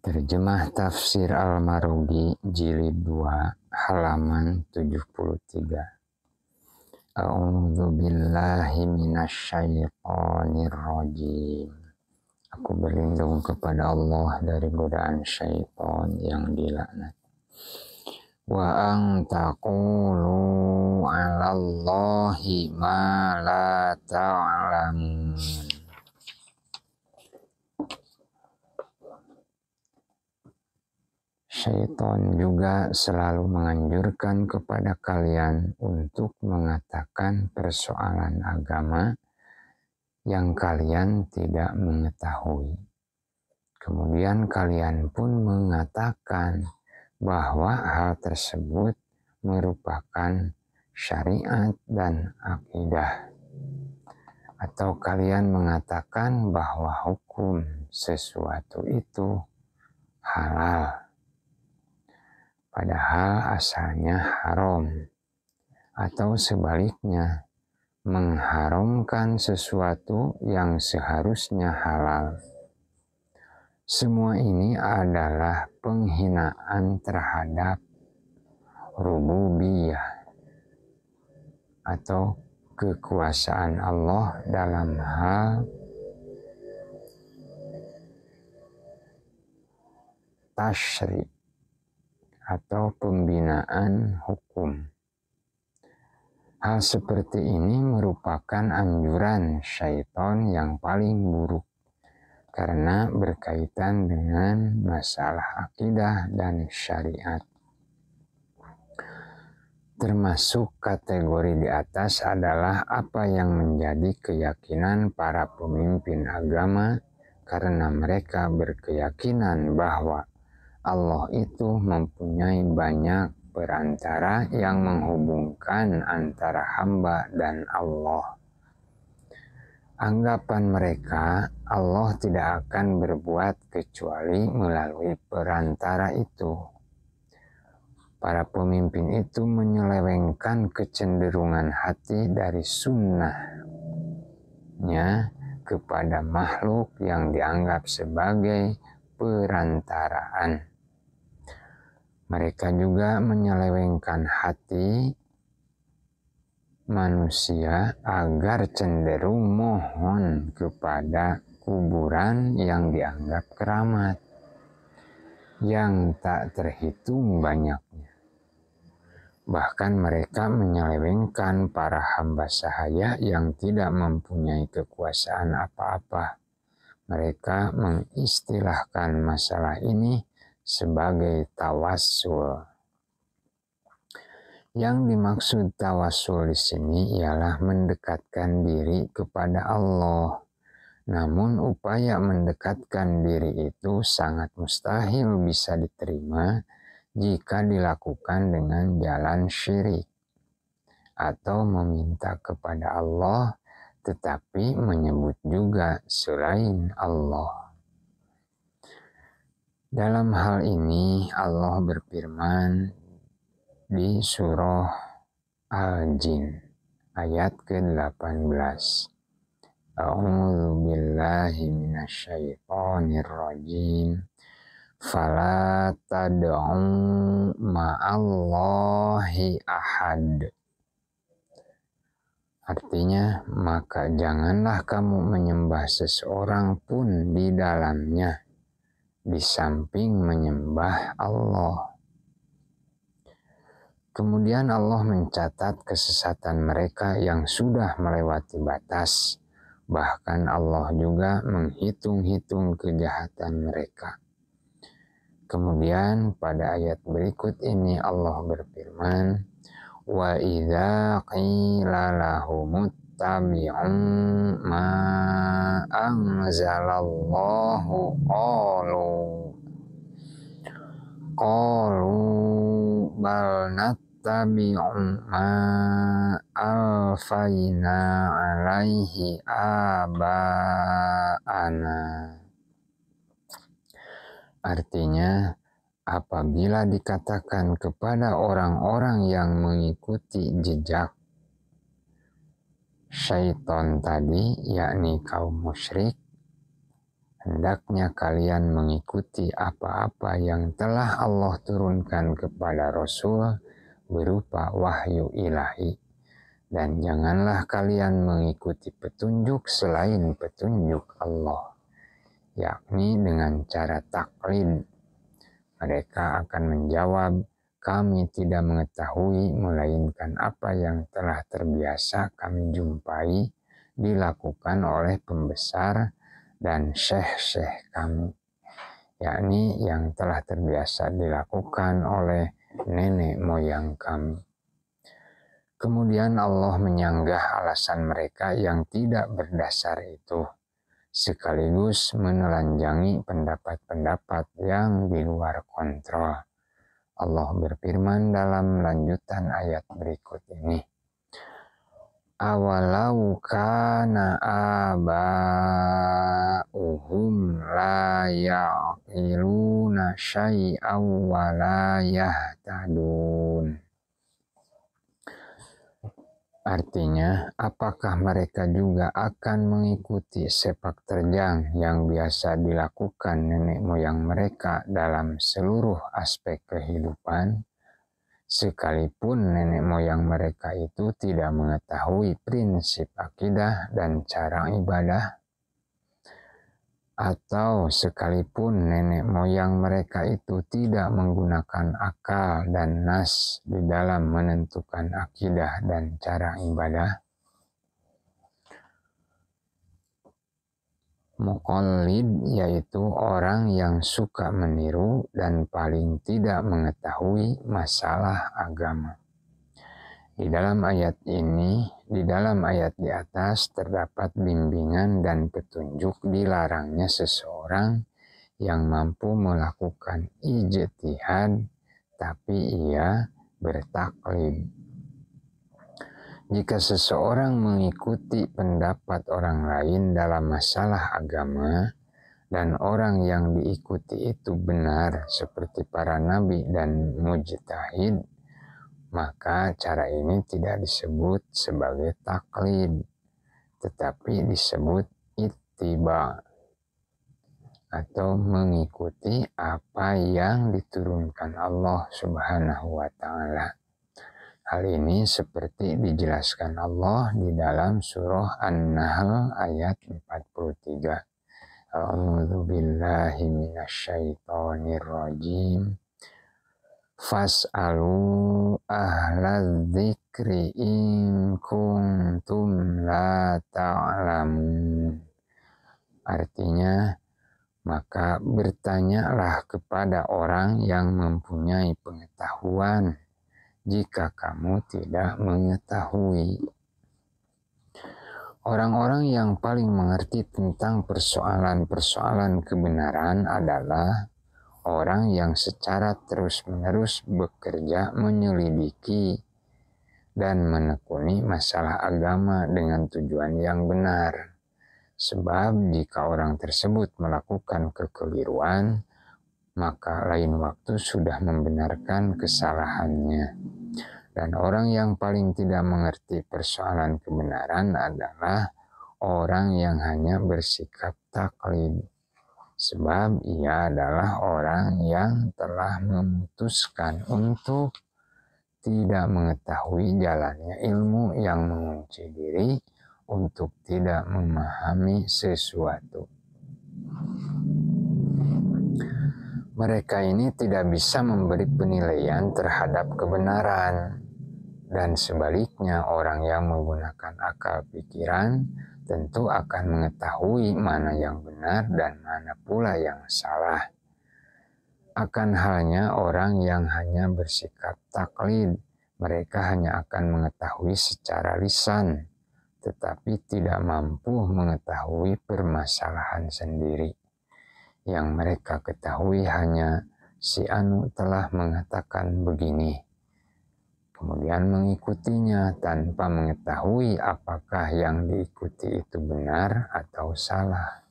Terjemah Tafsir Al-Marugi Jilid 2 halaman 73. A'udzu billahi minasyaitonir rajim. Aku berlindung kepada Allah dari godaan syaitan yang dilaknat. Wa an taqulu 'alallahi ma la ta'lamun. Syaitan juga selalu menganjurkan kepada kalian untuk mengatakan persoalan agama yang kalian tidak mengetahui. Kemudian kalian pun mengatakan bahwa hal tersebut merupakan syariat dan akidah. Atau kalian mengatakan bahwa hukum sesuatu itu halal, padahal asalnya haram, atau sebaliknya, mengharamkan sesuatu yang seharusnya halal. Semua ini adalah penghinaan terhadap rububiyah atau kekuasaan Allah dalam hal tasyri' atau pembinaan hukum. Hal seperti ini merupakan anjuran syaitan yang paling buruk karena berkaitan dengan masalah akidah dan syariat. Termasuk kategori di atas adalah apa yang menjadi keyakinan para pemimpin agama karena mereka berkeyakinan bahwa Allah itu mempunyai banyak perantara yang menghubungkan antara hamba dan Allah. Anggapan mereka, Allah tidak akan berbuat kecuali melalui perantara itu. Para pemimpin itu menyelewengkan kecenderungan hati dari sunnahnya kepada makhluk yang dianggap sebagai perantaraan. Mereka juga menyelewengkan hati manusia agar cenderung mohon kepada kuburan yang dianggap keramat, yang tak terhitung banyaknya. Bahkan mereka menyelewengkan para hamba sahaya yang tidak mempunyai kekuasaan apa-apa. Mereka mengistilahkan masalah ini sebagai tawassul. Yang dimaksud tawassul di sini ialah mendekatkan diri kepada Allah. Namun upaya mendekatkan diri itu sangat mustahil bisa diterima jika dilakukan dengan jalan syirik atau meminta kepada Allah tetapi menyebut juga selain Allah. Dalam hal ini Allah berfirman di surah Al-Jin ayat ke-18. A'udzu billahi minasyaitonir rajim. Fala tad'u ma'allahi ahad. Artinya, maka janganlah kamu menyembah seseorang pun di dalamnya di samping menyembah Allah. Kemudian Allah mencatat kesesatan mereka yang sudah melewati batas. Bahkan Allah juga menghitung-hitung kejahatan mereka. Kemudian pada ayat berikut ini Allah berfirman, wa idza qila lahum ittabi'u ma anzalallahu qalu bal nattabi'u ma alfayna alaihi aba'ana. Artinya, apabila dikatakan kepada orang-orang yang mengikuti jejak syaitan tadi, yakni kaum musyrik, hendaknya kalian mengikuti apa-apa yang telah Allah turunkan kepada Rasul berupa wahyu ilahi, dan janganlah kalian mengikuti petunjuk selain petunjuk Allah, yakni dengan cara taklid. Mereka akan menjawab, kami tidak mengetahui melainkan apa yang telah terbiasa kami jumpai dilakukan oleh pembesar dan syekh-syekh kami, yakni yang telah terbiasa dilakukan oleh nenek moyang kami. Kemudian Allah menyanggah alasan mereka yang tidak berdasar itu, sekaligus menelanjangi pendapat-pendapat yang di luar kontrol. Allah berfirman dalam lanjutan ayat berikut ini, awalau kana aba'uhum la ya'qiluna syai'aw wa la yahtadun. Artinya, apakah mereka juga akan mengikuti sepak terjang yang biasa dilakukan nenek moyang mereka dalam seluruh aspek kehidupan, sekalipun nenek moyang mereka itu tidak mengetahui prinsip akidah dan cara ibadah? Atau sekalipun nenek moyang mereka itu tidak menggunakan akal dan nas di dalam menentukan akidah dan cara ibadah? Muqallid yaitu orang yang suka meniru dan paling tidak mengetahui masalah agama. Di dalam ayat di atas terdapat bimbingan dan petunjuk dilarangnya seseorang yang mampu melakukan ijtihad tapi ia bertaklid. Jika seseorang mengikuti pendapat orang lain dalam masalah agama dan orang yang diikuti itu benar seperti para nabi dan mujtahid, maka cara ini tidak disebut sebagai taklid, tetapi disebut ittiba atau mengikuti apa yang diturunkan Allah Subhanahu wa Ta'ala. Hal ini seperti dijelaskan Allah di dalam surah An-Nahl ayat 43. A'udzu billahi minasyaitonir rajim. Fas'alu ahlal dzikri in kuntum la ta'lamun. Artinya, maka bertanyalah kepada orang yang mempunyai pengetahuan jika kamu tidak mengetahui. Orang-orang yang paling mengerti tentang persoalan-persoalan kebenaran adalah orang yang secara terus-menerus bekerja menyelidiki dan menekuni masalah agama dengan tujuan yang benar. Sebab jika orang tersebut melakukan kekeliruan, maka lain waktu sudah membenarkan kesalahannya. Dan orang yang paling tidak mengerti persoalan kebenaran adalah orang yang hanya bersikap taklid. Sebab ia adalah orang yang telah memutuskan untuk tidak mengetahui jalannya ilmu yang mengunci diri untuk tidak memahami sesuatu. Mereka ini tidak bisa memberi penilaian terhadap kebenaran. Dan sebaliknya, orang yang menggunakan akal pikiran tentu akan mengetahui mana yang benar dan mana pula yang salah. Akan halnya orang yang hanya bersikap taklid, mereka hanya akan mengetahui secara lisan, tetapi tidak mampu mengetahui permasalahan sendiri. Yang mereka ketahui hanya si Anu telah mengatakan begini, kemudian mengikutinya tanpa mengetahui apakah yang diikuti itu benar atau salah.